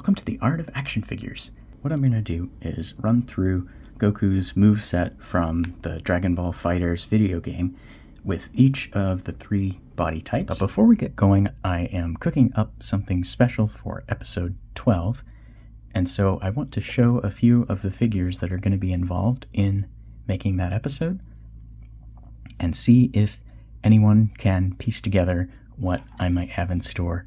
Welcome to the Art of Action Figures. What I'm going to do is run through Goku's moveset from the Dragon Ball FighterZ video game with each of the 3 body types. But before we get going, I am cooking up something special for episode 12, and so I want to show a few of the figures that are going to be involved in making that episode and see if anyone can piece together what I might have in store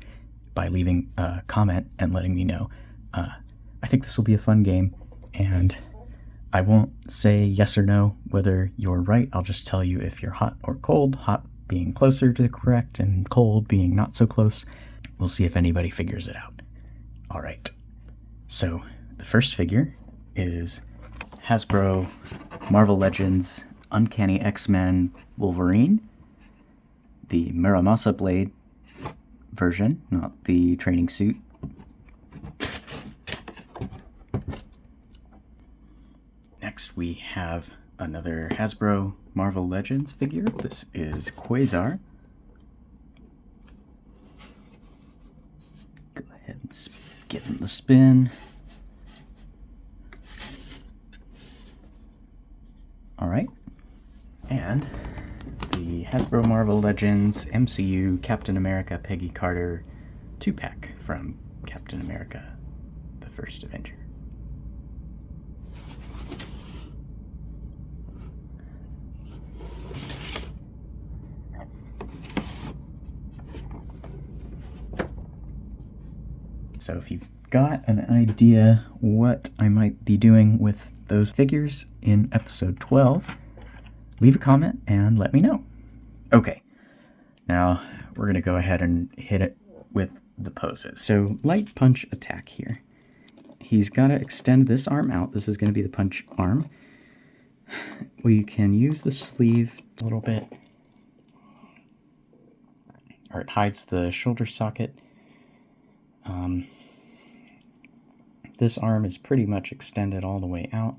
by leaving a comment and letting me know. I think this will be a fun game, and I won't say yes or no whether you're right. I'll just tell you if you're hot or cold, hot being closer to the correct and cold being not so close. We'll see if anybody figures it out. All right, so the first figure is Hasbro Marvel Legends Uncanny X-Men Wolverine, the Muramasa Blade version, not the training suit. Next we have another Hasbro Marvel Legends figure. This is Quasar. Go ahead and give him the spin. Alright. And the Hasbro Marvel Legends MCU Captain America Peggy Carter 2-pack from Captain America, the First Avenger. So if you've got an idea what I might be doing with those figures in episode 12, leave a comment and let me know. Okay, now we're going to go ahead and hit it with the poses. So light punch attack here. He's got to extend this arm out. This is going to be the punch arm. We can use the sleeve a little bit, or it hides the shoulder socket. This arm is pretty much extended all the way out.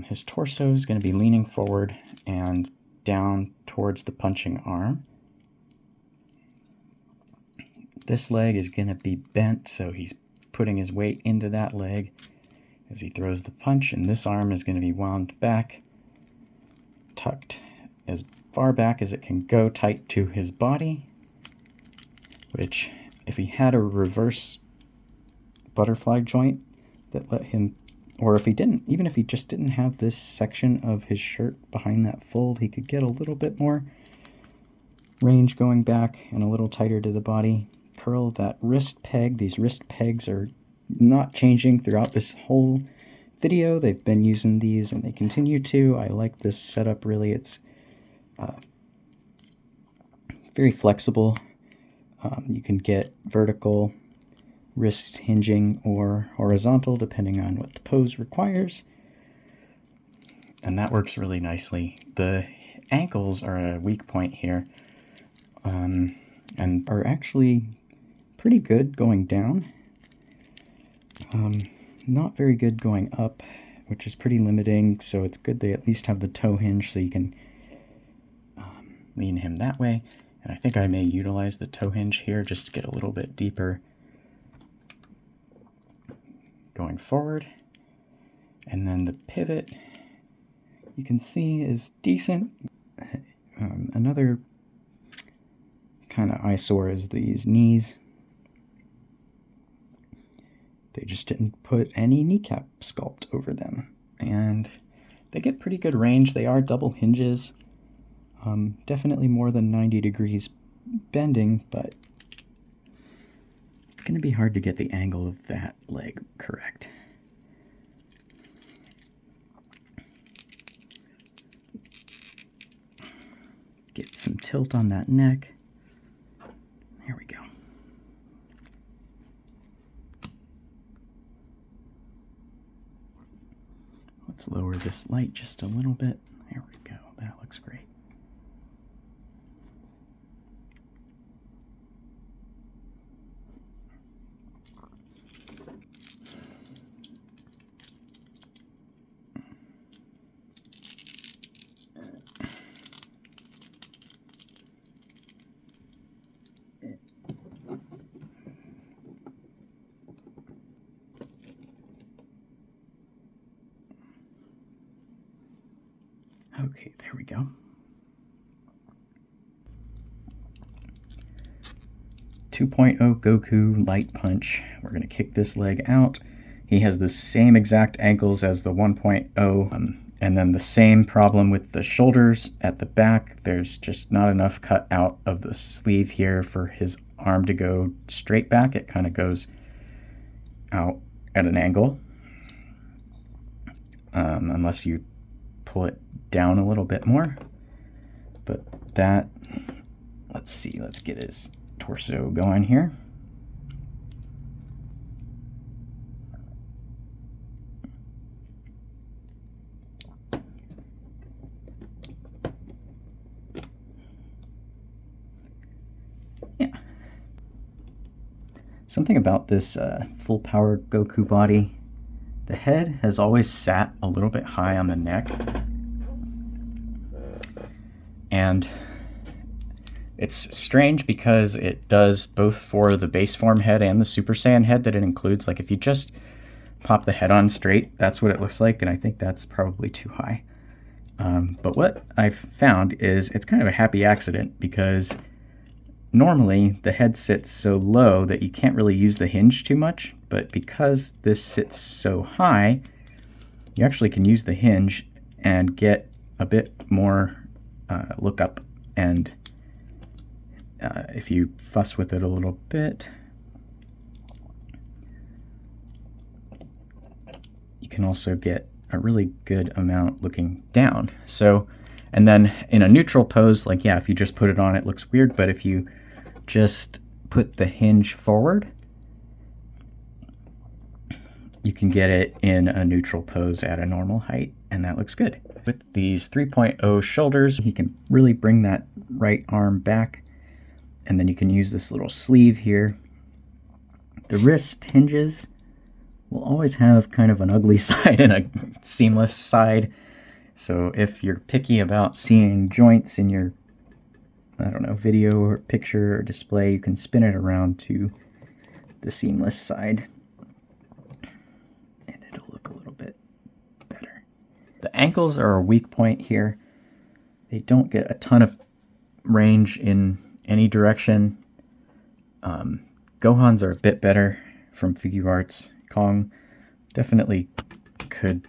His torso is going to be leaning forward and down towards the punching arm. This leg is going to be bent, so he's putting his weight into that leg as he throws the punch, and this arm is going to be wound back, tucked as far back as it can go, tight to his body, which, if he had a reverse butterfly joint that let him, or if he didn't, even if he just didn't have this section of his shirt behind that fold, he could get a little bit more range going back and a little tighter to the body. Curl that wrist peg. These wrist pegs are not changing throughout this whole video. They've been using these and they continue to. I like this setup really. It's very flexible. You can get vertical wrist hinging or horizontal depending on what the pose requires, and that works really nicely. The ankles are a weak point here, and are actually pretty good going down, not very good going up, which is pretty limiting, so it's good they at least have the toe hinge so you can lean him that way. And I think I may utilize the toe hinge here just to get a little bit deeper going forward. And then the pivot, you can see, is decent. Another kind of eyesore is these knees. They just didn't put any kneecap sculpt over them. And they get pretty good range. They are double hinges. Definitely more than 90 degrees bending, but it's going to be hard to get the angle of that leg correct. Get some tilt on that neck. There we go. Let's lower this light just a little bit. There we go. That looks great. Okay, there we go. 2.0 Goku Light Punch. We're going to kick this leg out. He has the same exact ankles as the 1.0, and then the same problem with the shoulders at the back. There's just not enough cut out of the sleeve here for his arm to go straight back. It kind of goes out at an angle, unless you pull it down a little bit more. But that, let's see, let's get his torso going here. Yeah. Something about this full power Goku body, the head has always sat a little bit high on the neck. And it's strange because it does both for the base form head and the Super Saiyan head that it includes. Like if you just pop the head on straight, that's what it looks like, and I think that's probably too high. But what I've found is it's kind of a happy accident, because normally the head sits so low that you can't really use the hinge too much, but because this sits so high, you actually can use the hinge and get a bit more look up, and if you fuss with it a little bit, you can also get a really good amount looking down. So, and then in a neutral pose, like, yeah, if you just put it on, it looks weird, but if you just put the hinge forward, you can get it in a neutral pose at a normal height, and that looks good. With these 3.0 shoulders, he can really bring that right arm back, and then you can use this little sleeve here. The wrist hinges will always have kind of an ugly side and a seamless side, so if you're picky about seeing joints in your, I don't know, video or picture or display, you can spin it around to the seamless side, and it'll look a little bit better. The ankles are a weak point here. They don't get a ton of range in any direction. Gohan's are a bit better from Figure Arts. Kong definitely could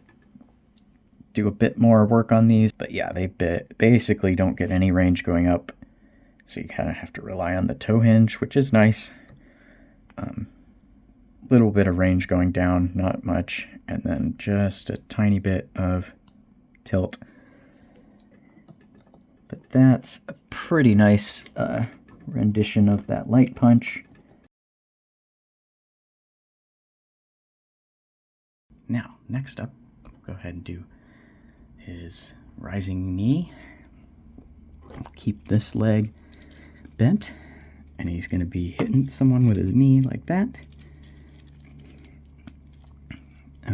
do a bit more work on these, but yeah, they basically don't get any range going up, so you kind of have to rely on the toe hinge, which is nice. Little bit of range going down, not much, and then just a tiny bit of tilt. But that's a pretty nice rendition of that light punch. Now, next up, we'll go ahead and do his rising knee. Keep this leg bent, and he's going to be hitting someone with his knee like that.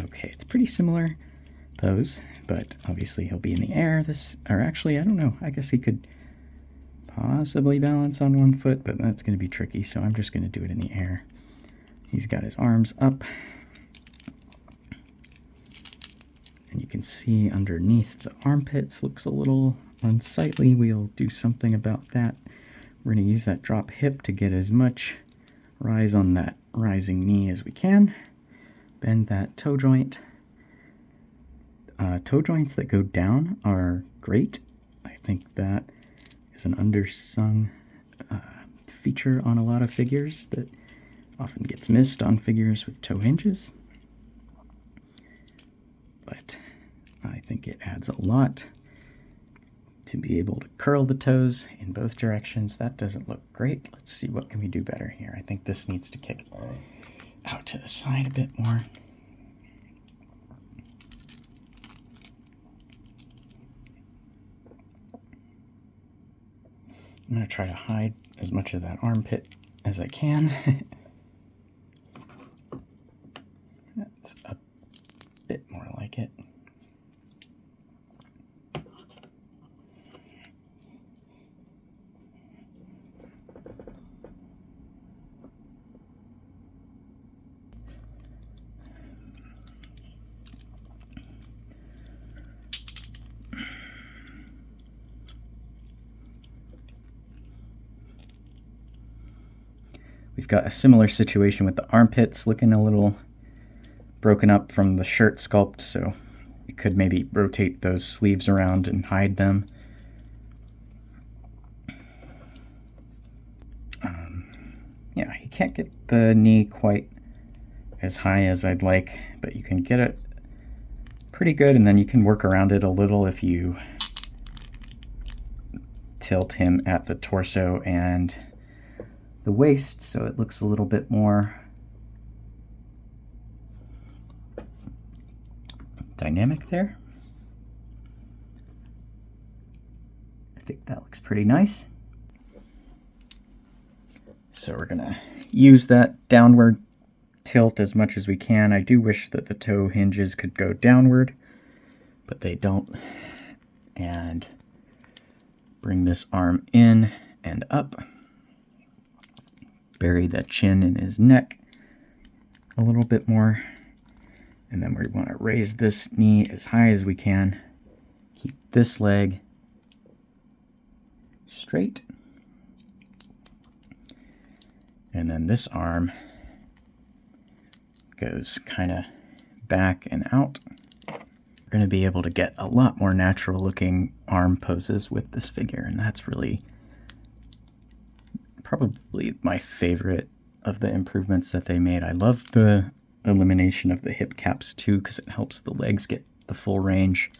Okay, it's pretty similar pose, but obviously he'll be in the air. Or actually, I don't know. I guess he could possibly balance on one foot, but that's going to be tricky, so I'm just going to do it in the air. He's got his arms up, and you can see underneath the armpits looks a little unsightly. We'll do something about that. We're going to use that drop hip to get as much rise on that rising knee as we can. Bend that toe joint. Toe joints that go down are great. I think that is an undersung feature on a lot of figures that often gets missed on figures with toe hinges. But I think it adds a lot to be able to curl the toes in both directions. That doesn't look great. Let's see, what can we do better here? I think this needs to kick out to the side a bit more. I'm going to try to hide as much of that armpit as I can. That's a bit more like it. We've got a similar situation with the armpits looking a little broken up from the shirt sculpt, so you could maybe rotate those sleeves around and hide them. Yeah, you can't get the knee quite as high as I'd like, but you can get it pretty good, and then you can work around it a little if you tilt him at the torso and the waist so it looks a little bit more dynamic there. I think that looks pretty nice. So we're gonna use that downward tilt as much as we can. I do wish that the toe hinges could go downward, but they don't. And bring this arm in and up. Bury the chin in his neck a little bit more. And then we want to raise this knee as high as we can. Keep this leg straight. And then this arm goes kind of back and out. We're going to be able to get a lot more natural looking arm poses with this figure, and that's really probably my favorite of the improvements that they made. I love the elimination of the hip caps too, because it helps the legs get the full range.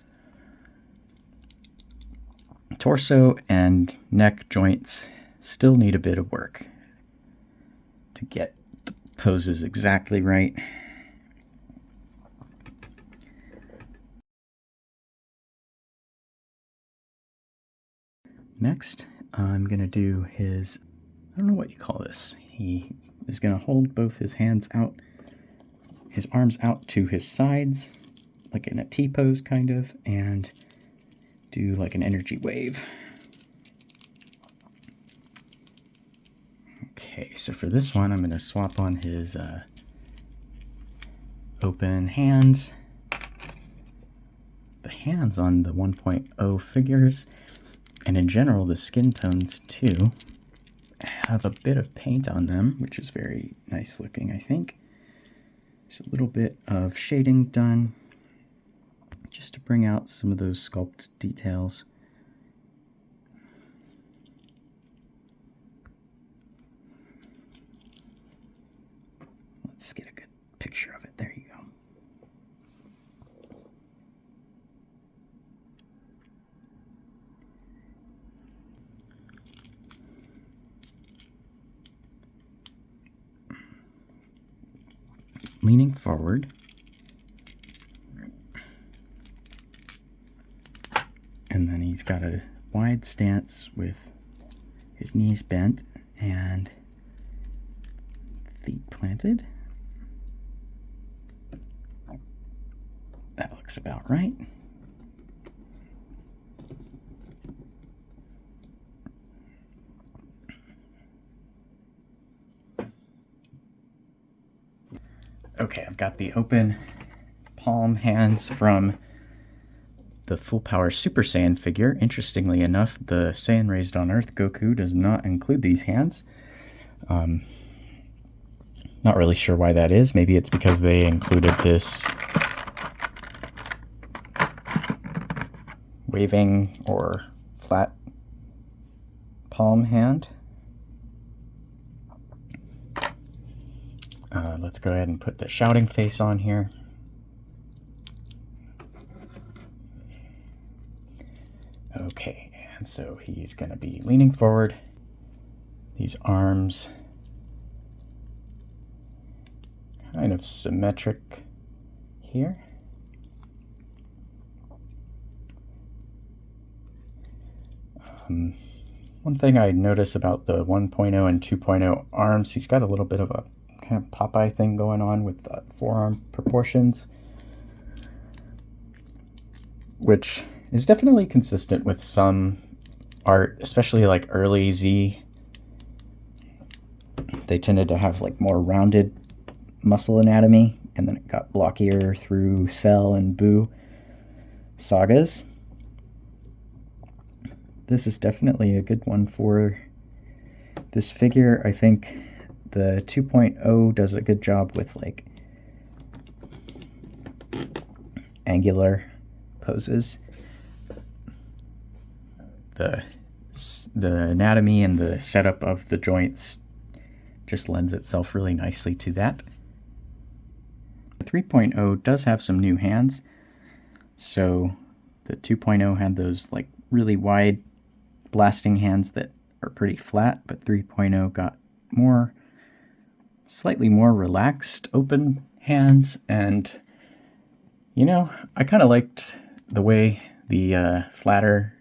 Torso and neck joints still need a bit of work to get the poses exactly right. Next, I'm going to do his, I don't know what you call this. He is going to hold both his hands out, his arms out to his sides, like in a T-pose kind of, and do like an energy wave. Okay, so for this one, I'm going to swap on his open hands. The hands on the 1.0 figures, and in general the skin tones too, have a bit of paint on them, which is very nice looking, I think. There's a little bit of shading done just to bring out some of those sculpt details. Let's get a good picture of it. There you go. Leaning forward. And then he's got a wide stance with his knees bent and feet planted. That looks about right. Okay, I've got the open palm hands from the Full Power Super Saiyan figure. Interestingly enough, the Saiyan Raised on Earth Goku does not include these hands. Not really sure why that is. Maybe it's because they included this waving or flat palm hand. Let's go ahead and put the shouting face on here. Okay, and so he's going to be leaning forward. These arms kind of symmetric here. One thing I notice about the 1.0 and 2.0 arms, he's got a little bit of a kind of Popeye thing going on with the forearm proportions, which is definitely consistent with some art, especially like early Z. They tended to have like more rounded muscle anatomy, and then it got blockier through Cell and Boo sagas. This is definitely a good one for this figure. I think the 2.0 does a good job with like angular poses. The anatomy and the setup of the joints just lends itself really nicely to that. The 3.0 does have some new hands. So the 2.0 had those like really wide blasting hands that are pretty flat, but 3.0 got slightly more relaxed, open hands. And, you know, I kind of liked the way the flatter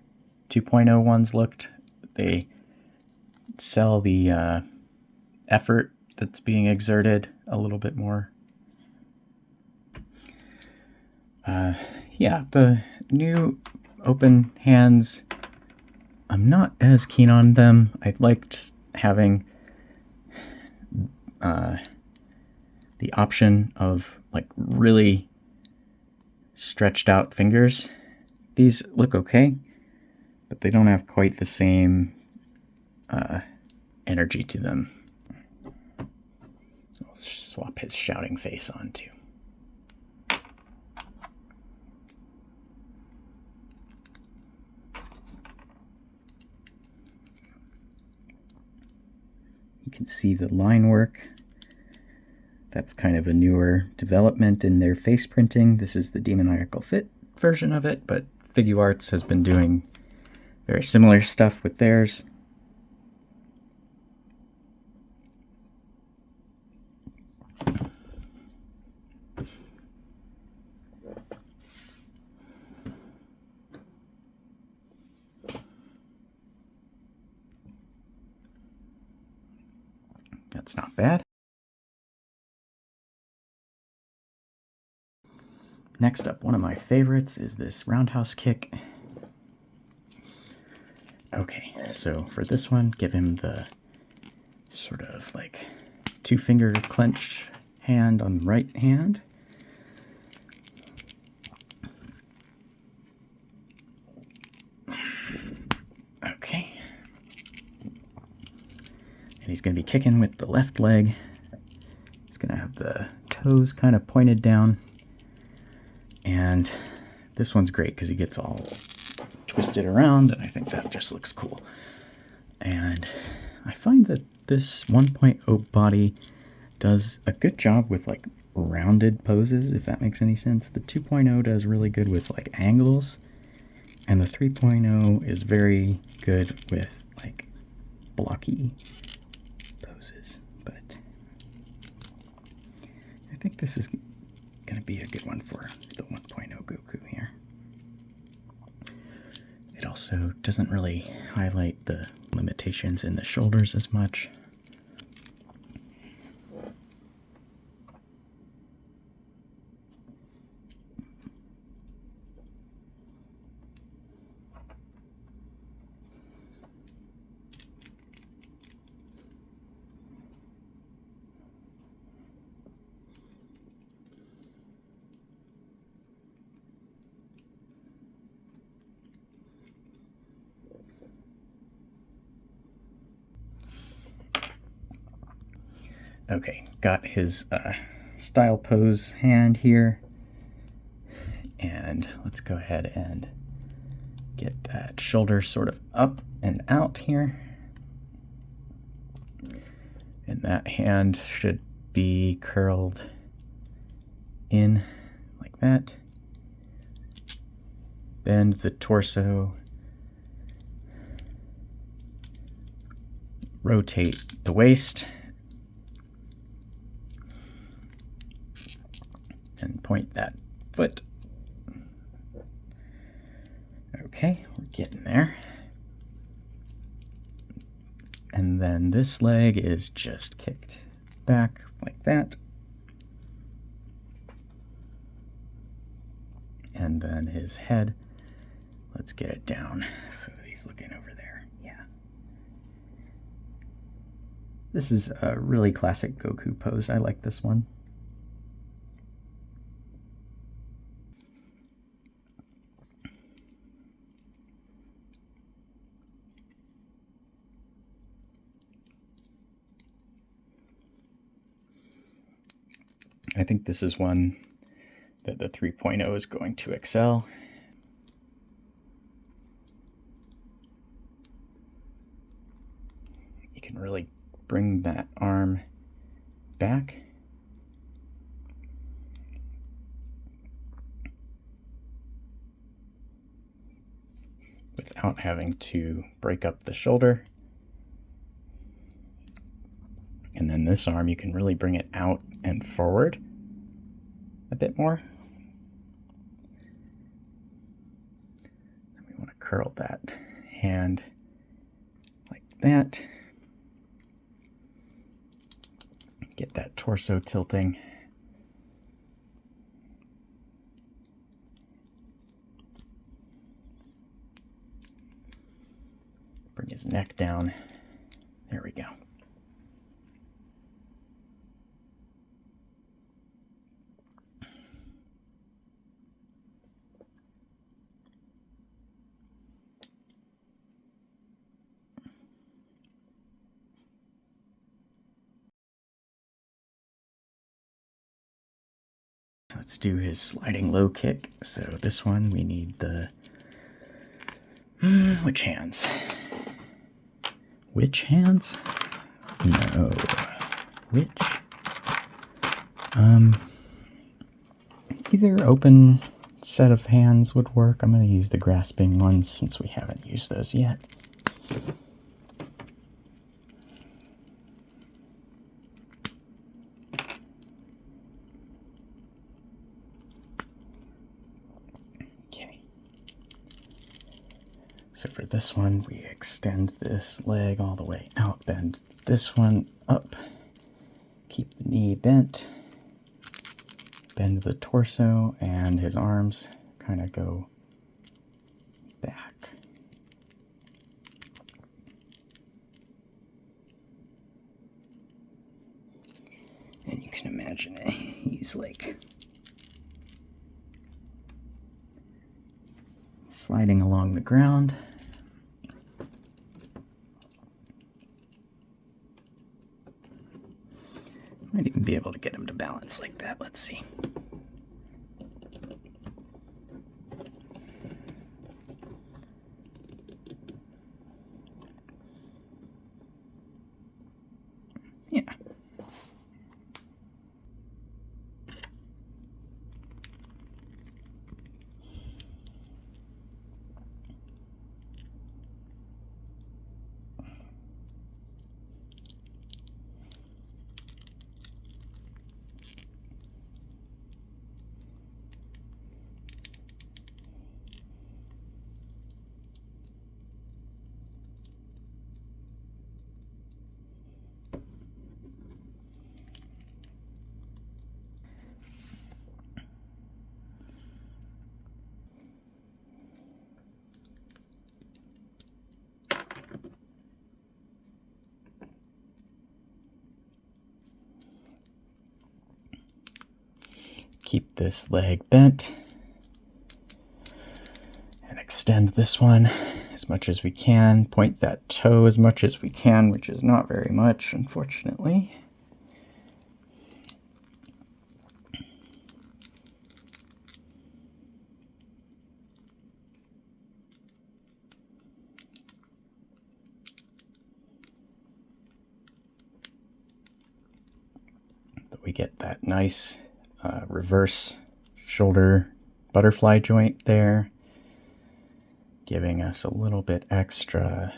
2.0 ones looked. They sell the effort that's being exerted a little bit more. Yeah, the new open hands, I'm not as keen on them. I liked having the option of like really stretched out fingers. These look okay, but they don't have quite the same energy to them. I'll swap his shouting face on too. You can see the line work. That's kind of a newer development in their face printing. This is the Demoniacal Fit version of it, but Figuarts has been doing very similar stuff with theirs. That's not bad. Next up, one of my favorites is this roundhouse kick. Okay, so for this one, give him the sort of like 2-finger clenched hand on the right hand. Okay. And he's going to be kicking with the left leg. He's going to have the toes kind of pointed down. And this one's great because he gets all twisted around, and I think that just looks cool. And I find that this 1.0 body does a good job with like rounded poses, if that makes any sense. The 2.0 does really good with like angles, and the 3.0 is very good with like blocky poses. But I think this is going to be a good one for the 1.0 Goku here. It also doesn't really highlight the limitations in the shoulders as much. Okay, got his style pose hand here. And let's go ahead and get that shoulder sort of up and out here. And that hand should be curled in like that. Bend the torso. Rotate the waist. And point that foot. Okay, we're getting there. And then this leg is just kicked back like that. And then his head, let's get it down so that he's looking over there. Yeah. This is a really classic Goku pose. I like this one. I think this is one that the 3.0 is going to excel. You can really bring that arm back. Without having to break up the shoulder. And then this arm, you can really bring it out and forward a bit more. We want to curl that hand like that. Get that torso tilting. Bring his neck down. There we go. Let's do his sliding low kick. So this one we need the which hands? Which hands? No. Which? Either open set of hands would work. I'm going to use the grasping ones since we haven't used those yet. So for this one, we extend this leg all the way out, bend this one up, keep the knee bent, bend the torso, and his arms kind of go back. And you can imagine it, he's like sliding along the ground. Might even be able to get him to balance like that. Let's see. Yeah. Keep this leg bent and extend this one as much as we can. Point that toe as much as we can, which is not very much, unfortunately. But we get that nice reverse shoulder butterfly joint there, giving us a little bit extra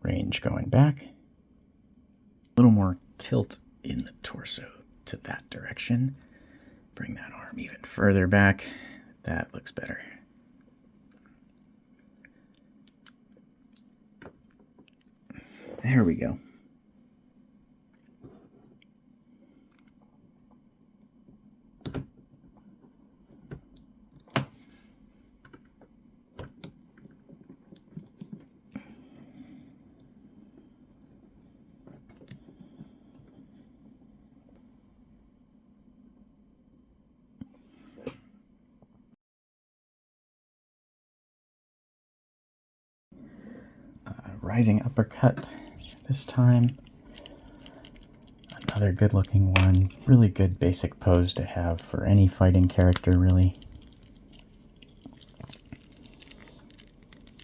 range going back. A little more tilt in the torso to that direction. Bring that arm even further back. That looks better. There we go. Rising uppercut this time. Another good looking one. Really good basic pose to have for any fighting character, really.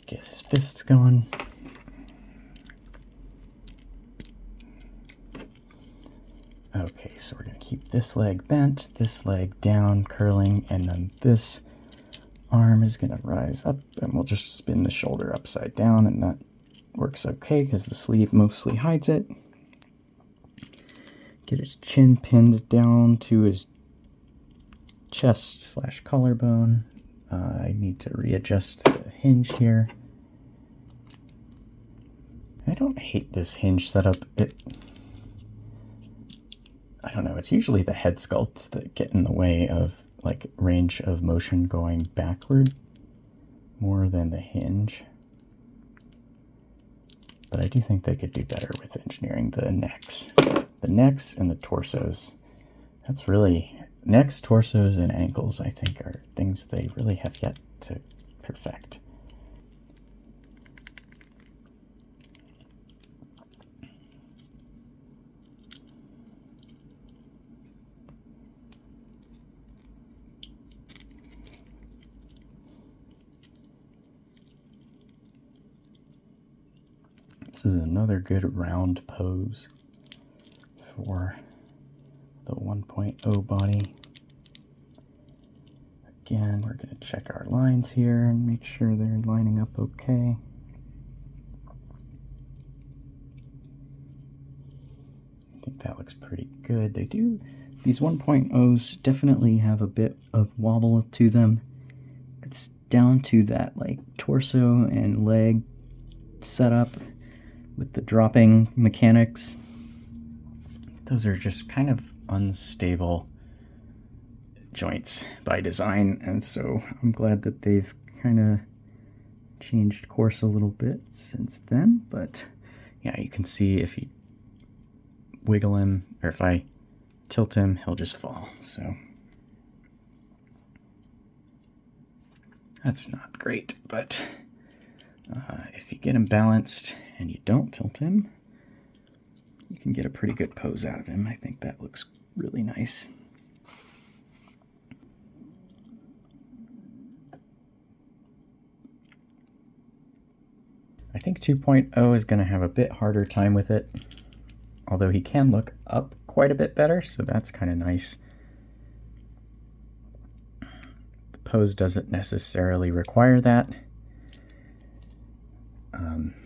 Get his fists going. Okay, so we're going to keep this leg bent, this leg down, curling, and then this arm is going to rise up, and we'll just spin the shoulder upside down, and that works okay because the sleeve mostly hides it. Get his chin pinned down to his chest / collarbone. I need to readjust the hinge here. I don't hate this hinge setup. I don't know, it's usually the head sculpts that get in the way of like range of motion going backward more than the hinge. But I do think they could do better with engineering the necks. The necks and the torsos. That's really, necks, torsos, and ankles, I think, are things they really have yet to perfect. This is another good round pose for the 1.0 body. Again, we're going to check our lines here and make sure they're lining up okay. I think that looks pretty good. They do, these 1.0s definitely have a bit of wobble to them. It's down to that like torso and leg setup with the dropping mechanics. Those are just kind of unstable joints by design, and so I'm glad that they've kind of changed course a little bit since then. But yeah, you can see if you wiggle him, or if I tilt him, he'll just fall. So that's not great, but if you get him balanced and you don't tilt him, you can get a pretty good pose out of him. I think that looks really nice. I think 2.0 is going to have a bit harder time with it, although he can look up quite a bit better, so that's kind of nice. The pose doesn't necessarily require that,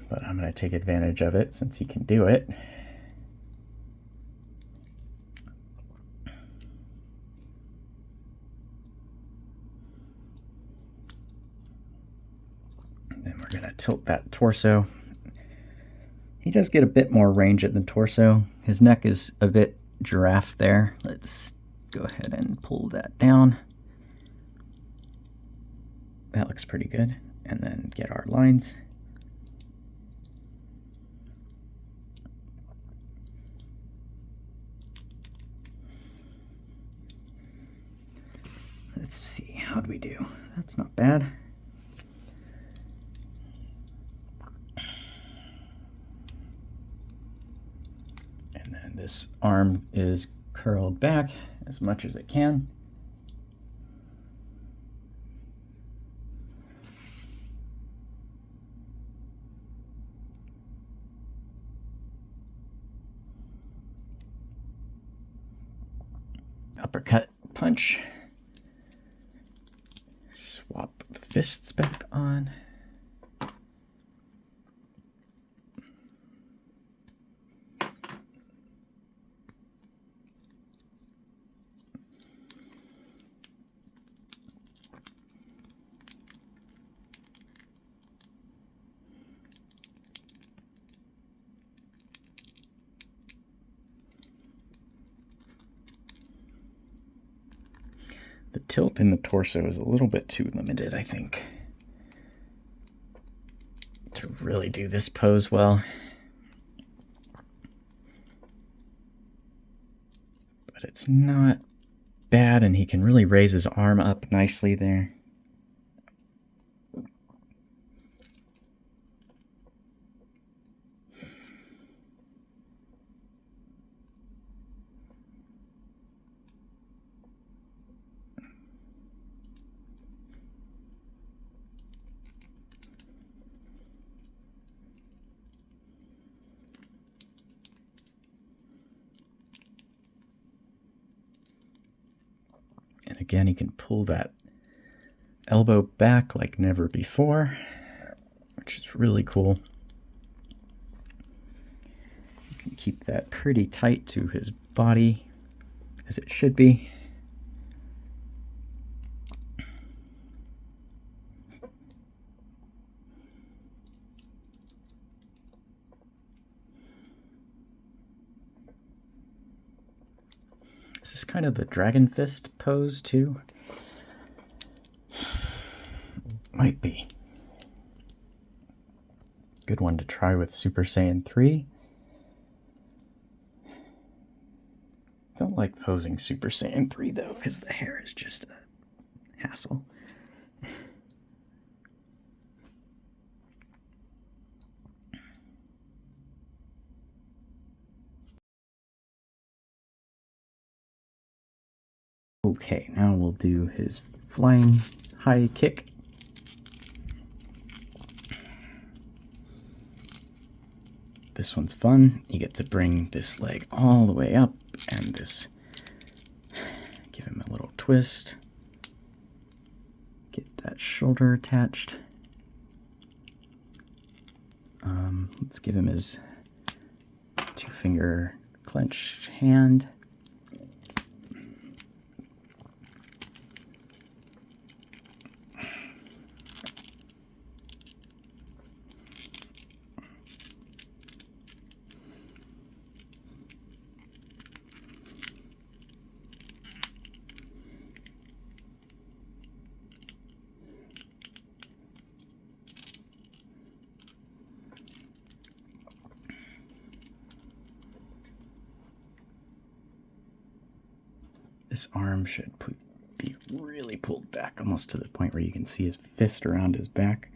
but I'm going to take advantage of it since he can do it. Then we're going to tilt that torso. He does get a bit more range at the torso. His neck is a bit giraffe there. Let's go ahead and pull that down. That looks pretty good. And then get our lines. Let's see, how'd we do? That's not bad. And then this arm is curled back as much as it can. Uppercut punch. Swap the fists back on. The tilt in the torso is a little bit too limited, I think, to really do this pose well. But it's not bad, and he can really raise his arm up nicely there. again, he can pull that elbow back like never before, which is really cool. You can keep that pretty tight to his body, as it should be. This is kind of the dragon fist pose too. Might be. Good one to try with Super Saiyan 3. Don't like posing Super Saiyan 3 though, because the hair is just a hassle. Okay, now we'll do his flying high kick. This one's fun. You get to bring this leg all the way up and give him a little twist. Get that shoulder attached. Let's give him his 2-finger clenched hand. This arm should be really pulled back, almost to the point where you can see his fist around his back.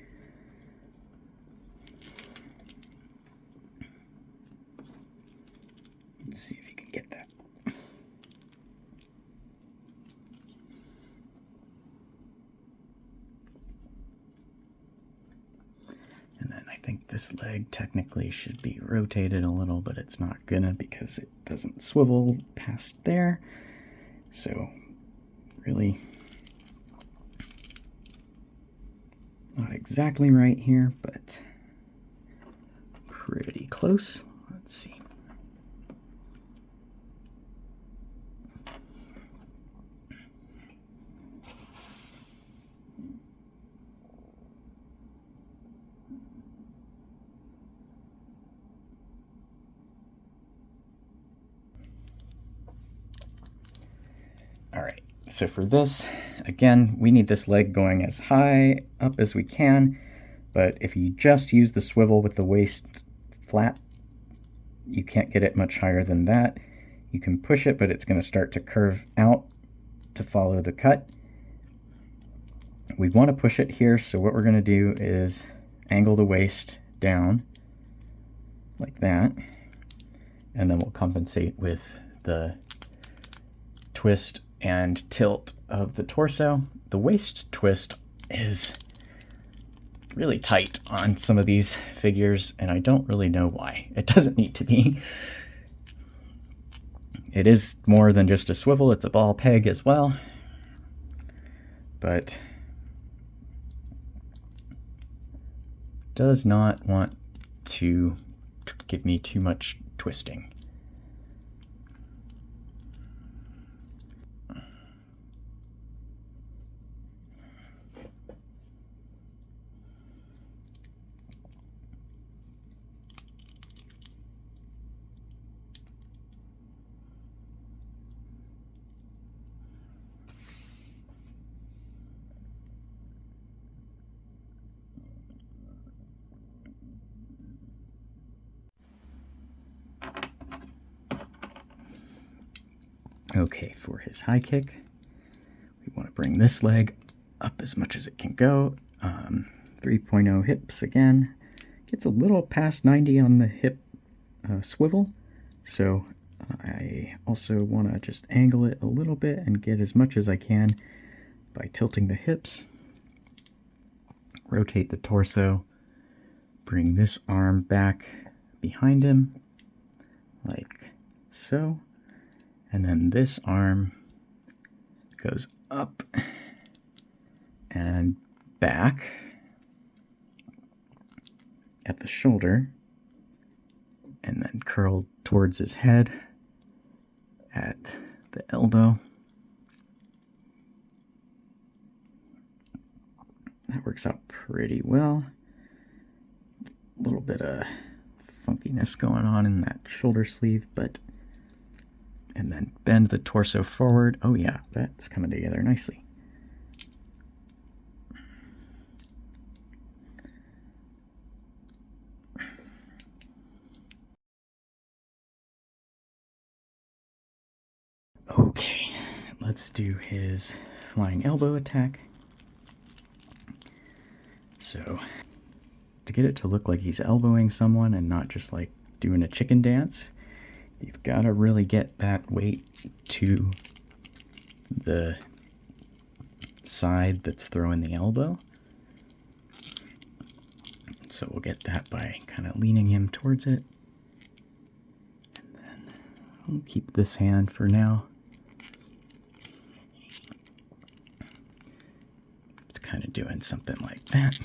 Let's see if you can get that. And then I think this leg technically should be rotated a little, but it's not gonna because it doesn't swivel past there. So, really not exactly right here, but pretty close. Let's see. All right, so for this, again, we need this leg going as high up as we can, but if you just use the swivel with the waist flat, you can't get it much higher than that. You can push it, but it's going to start to curve out to follow the cut. We want to push it here, so what we're going to do is angle the waist down like that, and then we'll compensate with the twist and tilt of the torso. The waist twist is really tight on some of these figures, and I don't really know why. It doesn't need to be. It is more than just a swivel, it's a ball peg as well. But does not want to give me too much twisting. Okay, for his high kick, we want to bring this leg up as much as it can go. 3.0 hips again. Gets a little past 90 on the hip swivel, so I also want to just angle it a little bit and get as much as I can by tilting the hips. Rotate the torso, bring this arm back behind him, like so. And then this arm goes up and back at the shoulder, and then curl towards his head at the elbow. That works out pretty well. A little bit of funkiness going on in that shoulder sleeve, but... And then bend the torso forward. Oh yeah, that's coming together nicely. Okay, let's do his flying elbow attack. So, to get it to look like he's elbowing someone and not just like doing a chicken dance, you've got to really get that weight to the side that's throwing the elbow. So we'll get that by kind of leaning him towards it. And then we'll keep this hand for now. It's kind of doing something like that.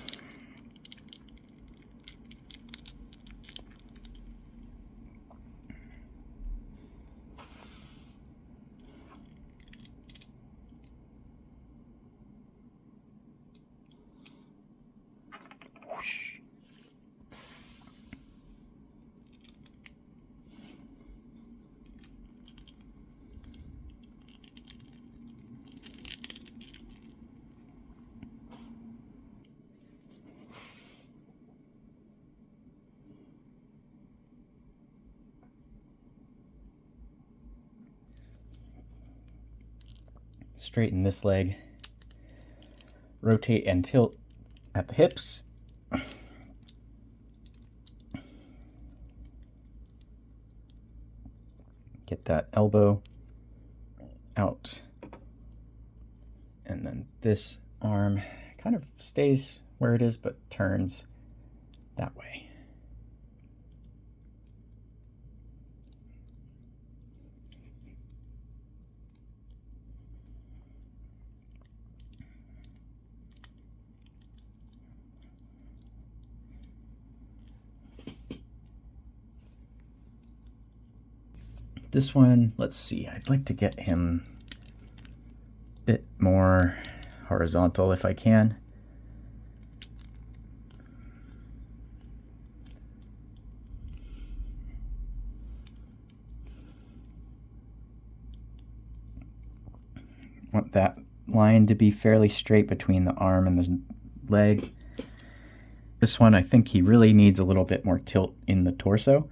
Straighten this leg, rotate and tilt at the hips. Get that elbow out. And then this arm kind of stays where it is but turns that way. This one, let's see, I'd like to get him a bit more horizontal if I can. Want that line to be fairly straight between the arm and the leg. This one, I think he really needs a little bit more tilt in the torso,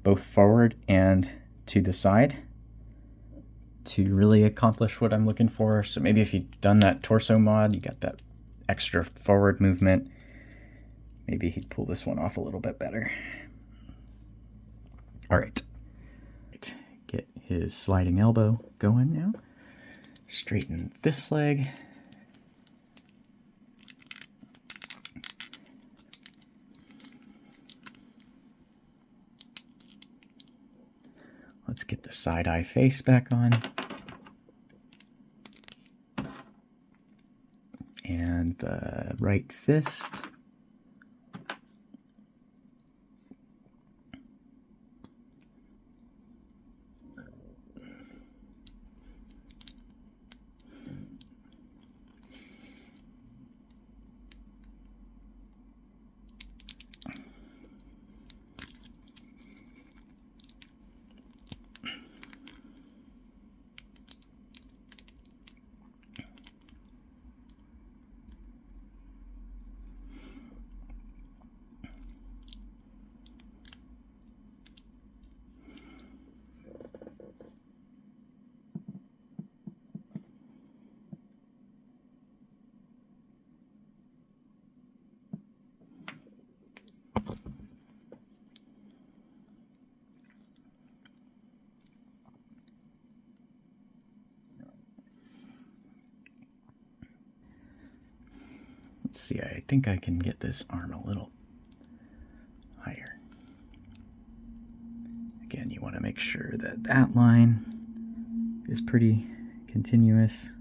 both forward and to the side, to really accomplish what I'm looking for. So maybe if you'd done that torso mod, you got that extra forward movement, maybe he'd pull this one off a little bit better. All right, get his sliding elbow going now. Straighten this leg. Let's get the side-eye face back on. And the right fist. Let's see, I think I can get this arm a little higher. Again, you want to make sure that that line is pretty continuous.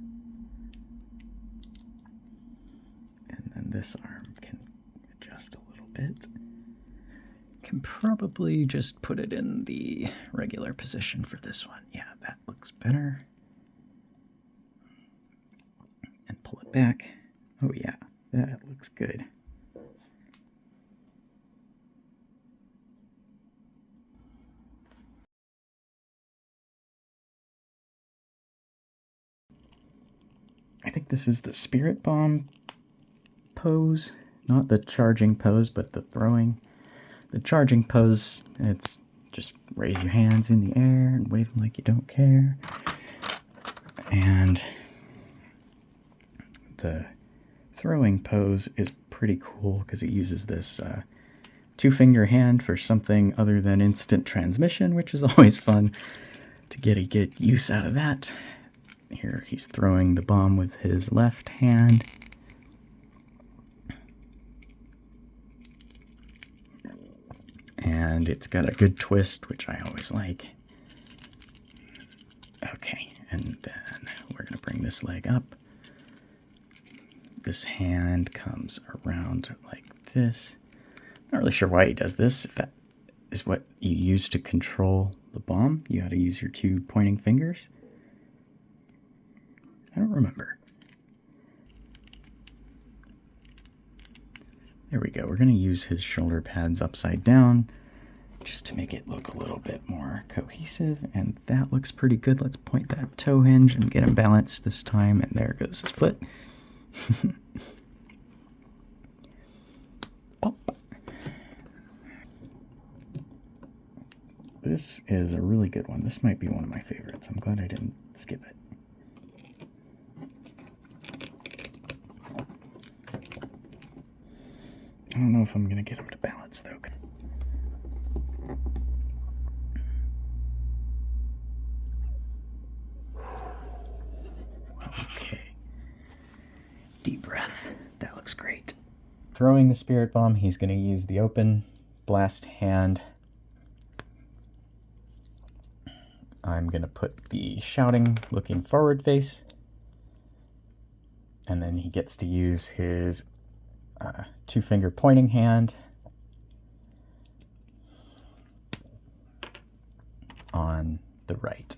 this arm can adjust a little bit. Can probably just put it in the regular position for this one. Yeah, that looks better. And pull it back. Oh yeah, that looks good. I think this is the Spirit Bomb pose. Not the charging pose, but the throwing. The charging pose, it's just raise your hands in the air and wave them like you don't care. And the throwing pose is pretty cool because it uses this two-finger hand for something other than instant transmission, which is always fun to get use out of that. Here he's throwing the bomb with his left hand. And it's got a good twist, which I always like. Okay, and then we're going to bring this leg up. This hand comes around like this. Not really sure why he does this. If that is what you use to control the bomb, you got to use your two pointing fingers. I don't remember. There we go. We're going to use his shoulder pads upside down just to make it look a little bit more cohesive, and that looks pretty good. Let's point that toe hinge and get him balanced this time, and there goes his foot. Pop. This is a really good one. This might be one of my favorites. I'm glad I didn't skip it. I don't know if I'm going to get him to balance, though. Okay. Deep breath. That looks great. Throwing the Spirit Bomb, he's going to use the open blast hand. I'm going to put the shouting, looking forward face. And then he gets to use his two-finger pointing hand on the right.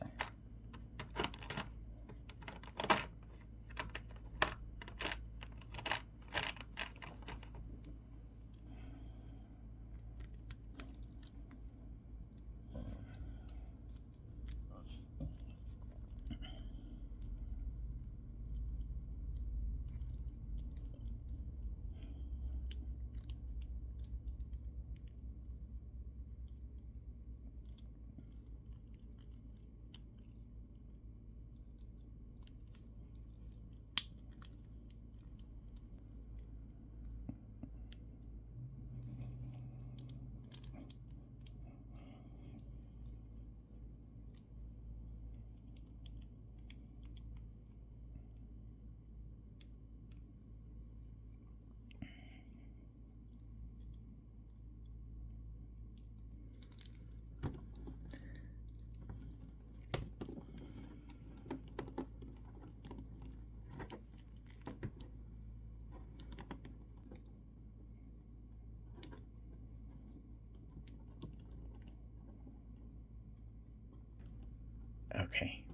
Okay.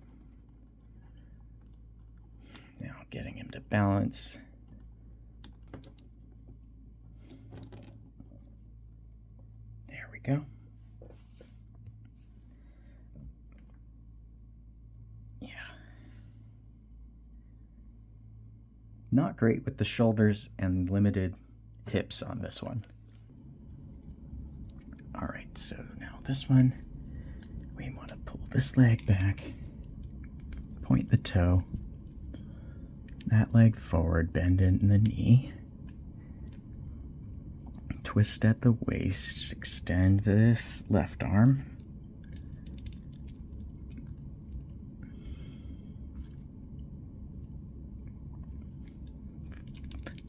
Now getting him to balance. There we go. Yeah. Not great with the shoulders and limited hips on this one. All right, so now this one, we want to pull this leg back, point the toe, that leg forward, bend in the knee, twist at the waist, extend this left arm,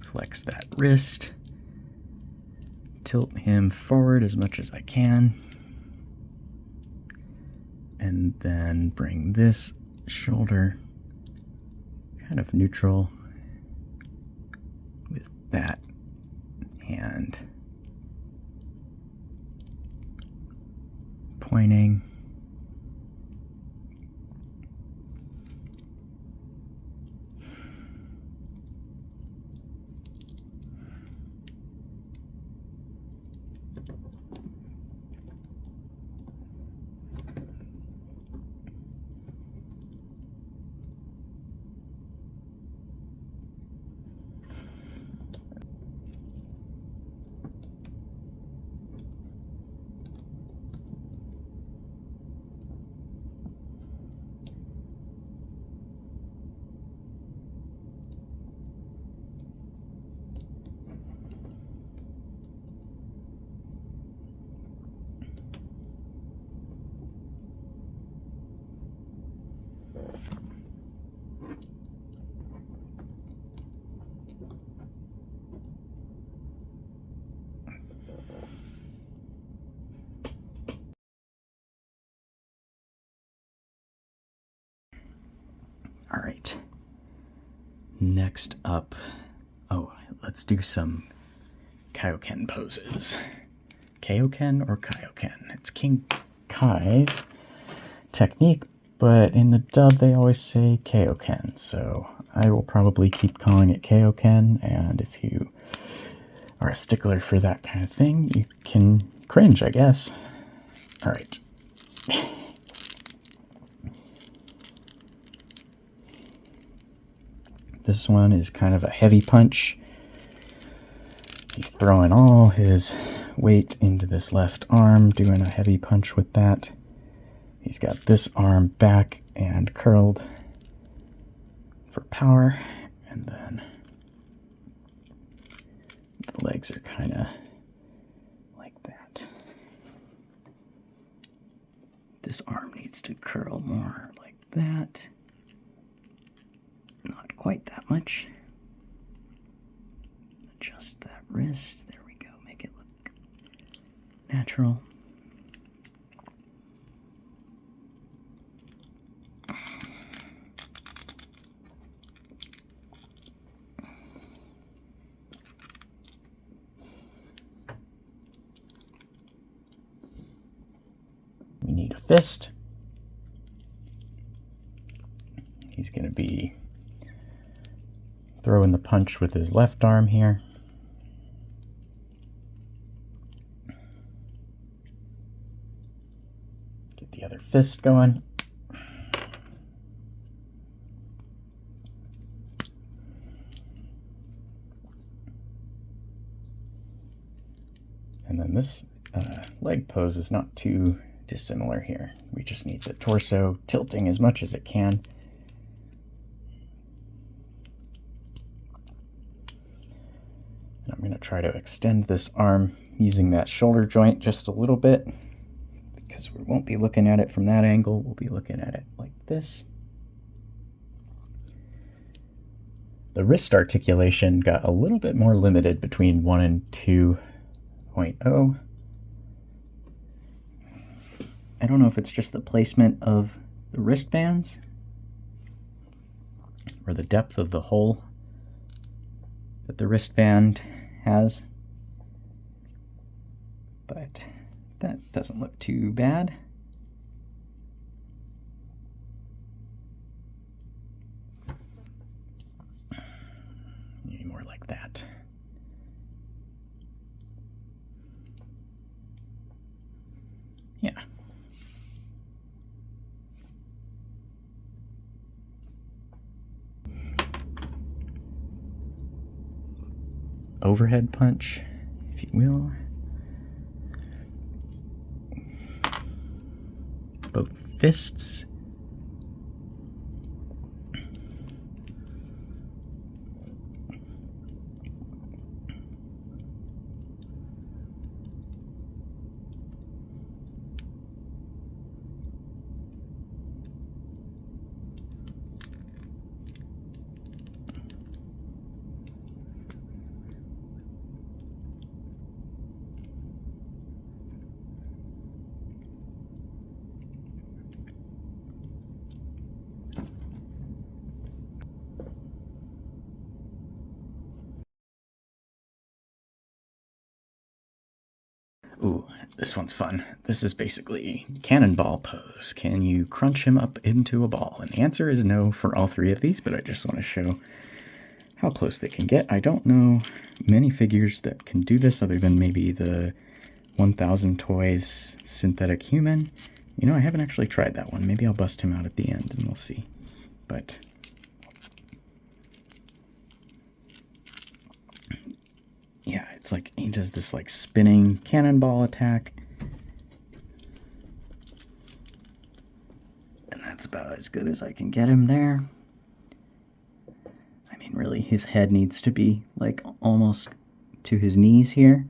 flex that wrist, tilt him forward as much as I can, and then bring this shoulder kind of neutral with that All right. Next up, let's do some Kaioken poses. Kaioken or Kaioken? It's King Kai's technique, but in the dub they always say Kaioken, so I will probably keep calling it Kaioken, and if you are a stickler for that kind of thing, you can cringe, I guess. All right. This one is kind of a heavy punch. He's throwing all his weight into this left arm, doing a heavy punch with that. He's got this arm back and curled for power, and then the legs are kind of like that. This arm needs to curl more like that. Not quite that much. Adjust that wrist. There we go. Make it look natural. We need a fist. He's going to be throwing the punch with his left arm here. Get the other fist going. And then this leg pose is not too dissimilar here. We just need the torso tilting as much as it can. I'm going to try to extend this arm using that shoulder joint just a little bit, because we won't be looking at it from that angle. We'll be looking at it like this. The wrist articulation got a little bit more limited between 1 and 2.0. I don't know if it's just the placement of the wristbands or the depth of the hole that the wristband has, but that doesn't look too bad. Maybe more like that. Yeah. Overhead punch, if you will. Both fists. Ooh, this one's fun. This is basically cannonball pose. Can you crunch him up into a ball? And the answer is no for all three of these, but I just want to show how close they can get. I don't know many figures that can do this other than maybe the 1000 Toys Synthetic Human. You know, I haven't actually tried that one. Maybe I'll bust him out at the end and we'll see. But yeah, it's like he does this like spinning cannonball attack. And that's about as good as I can get him there. I mean, really, his head needs to be like almost to his knees here.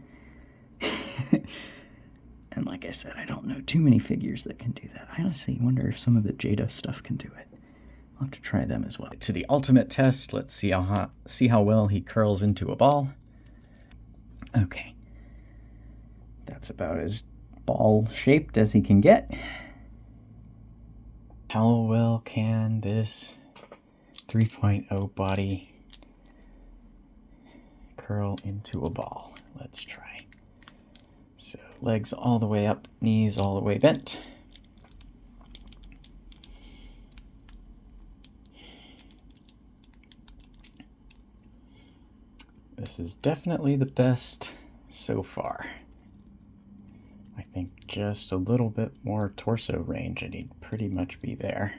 And like I said, I don't know too many figures that can do that. I honestly wonder if some of the Jada stuff can do it. I'll have to try them as well. To the ultimate test, let's see how well he curls into a ball. Okay, that's about as ball-shaped as he can get. How well can this 3.0 body curl into a ball. Let's try. So legs all the way up, knees all the way bent. This is definitely the best so far. I think just a little bit more torso range and he'd pretty much be there.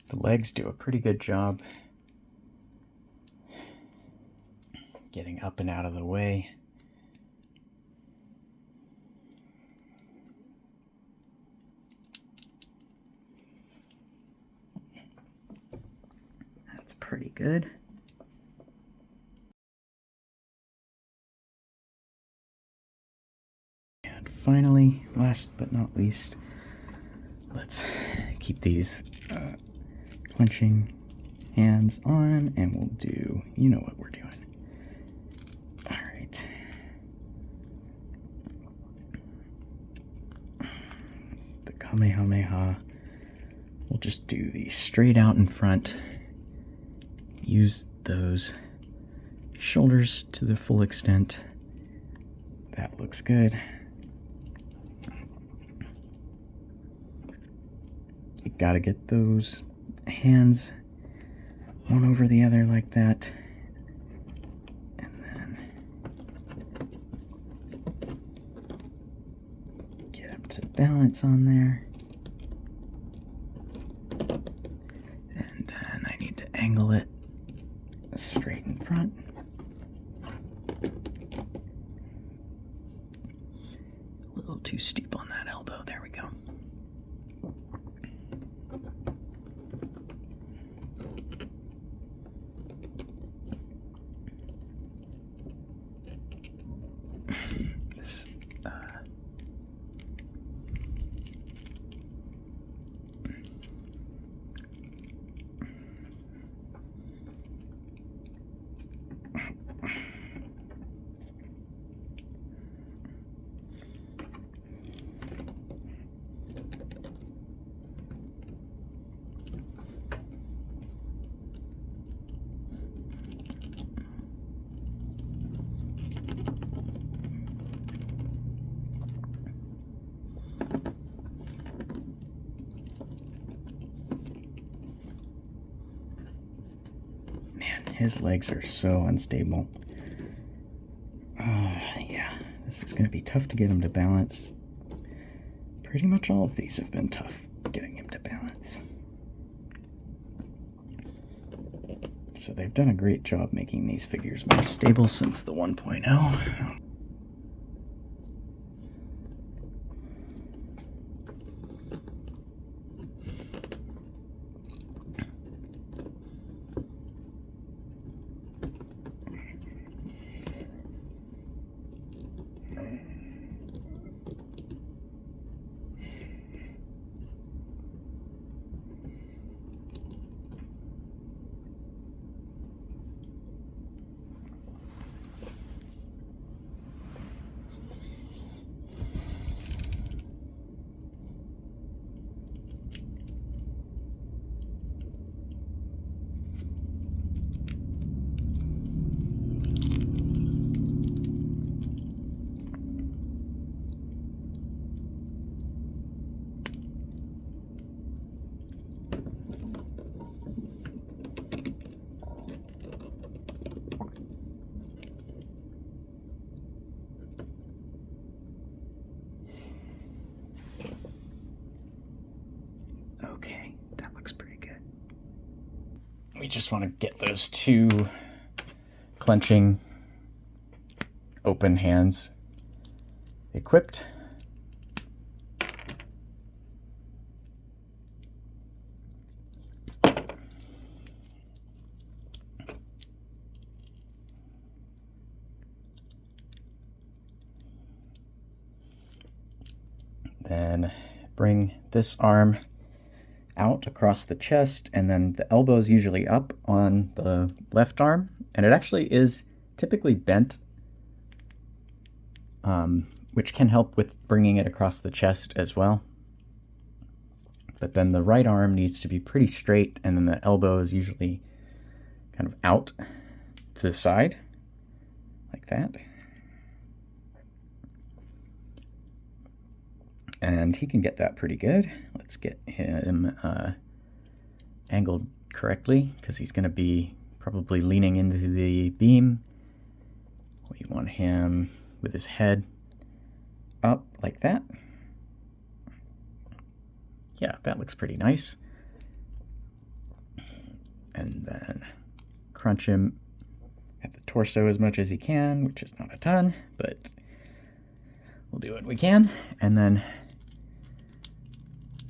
The legs do a pretty good job getting up and out of the way. That's pretty good. And finally, last but not least, let's keep these clenching hands on, and we'll do, you know what we're doing. All right. The Kamehameha, we'll just do the straight out in front. Use those shoulders to the full extent. That looks good. You gotta get those hands one over the other like that, and then get up to balance on there, and then I need to angle it straight in front. A little too steep on that elbow. There we go. His legs are so unstable. Yeah, this is going to be tough to get him to balance. Pretty much all of these have been tough getting him to balance. So they've done a great job making these figures more stable since the 1.0. Okay, that looks pretty good. We just want to get those two clenching open hands equipped. Then bring this arm out across the chest, and then the elbow's usually up on the left arm, and it actually is typically bent, which can help with bringing it across the chest as well. But then the right arm needs to be pretty straight, and then the elbow is usually kind of out to the side, like that. And he can get that pretty good. Let's get him angled correctly, because he's going to be probably leaning into the beam. We want him with his head up like that. Yeah, that looks pretty nice. And then crunch him at the torso as much as he can, which is not a ton, but we'll do what we can. And then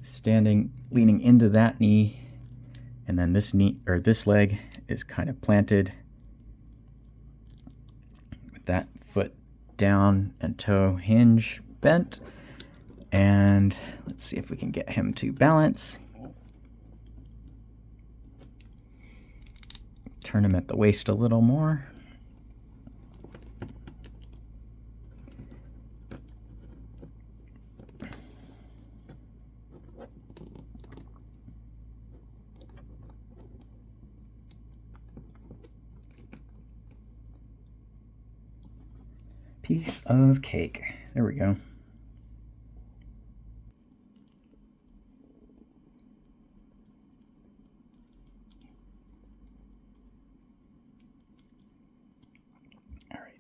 standing, leaning into that knee, and then this knee, or this leg, is kind of planted with that foot down and toe hinge bent. And let's see if we can get him to balance. Turn him at the waist a little more. Piece of cake. There we go.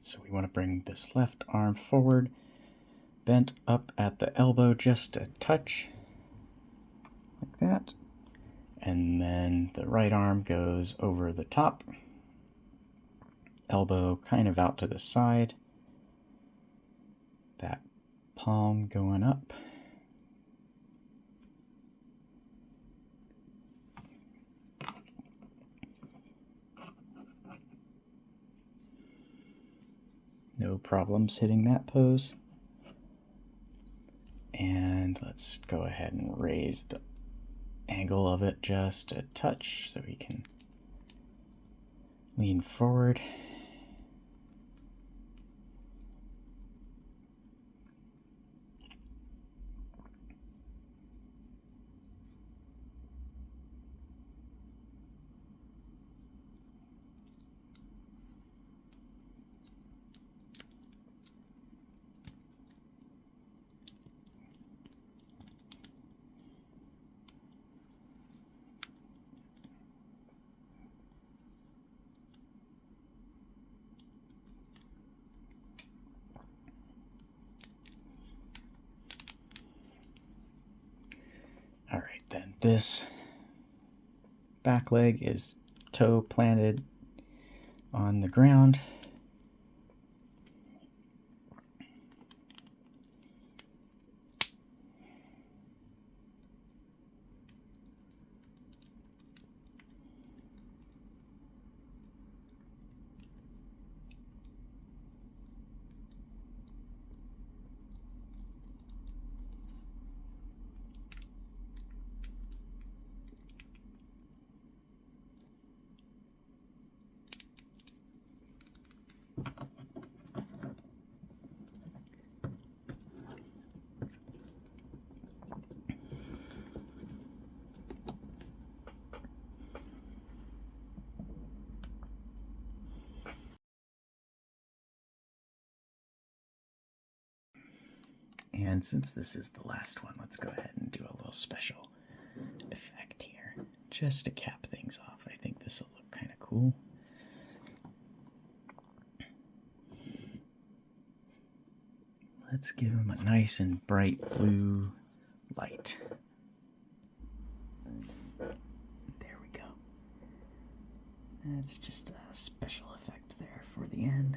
So we want to bring this left arm forward, bent up at the elbow just a touch, like that. And then the right arm goes over the top, elbow kind of out to the side, that palm going up. No problems hitting that pose. And let's go ahead and raise the angle of it just a touch so we can lean forward. Then this back leg is toe planted on the ground. And since this is the last one, let's go ahead and do a little special effect here, just to cap things off. I think this will look kind of cool. Let's give him a nice and bright blue light. There we go. That's just a special effect there for the end.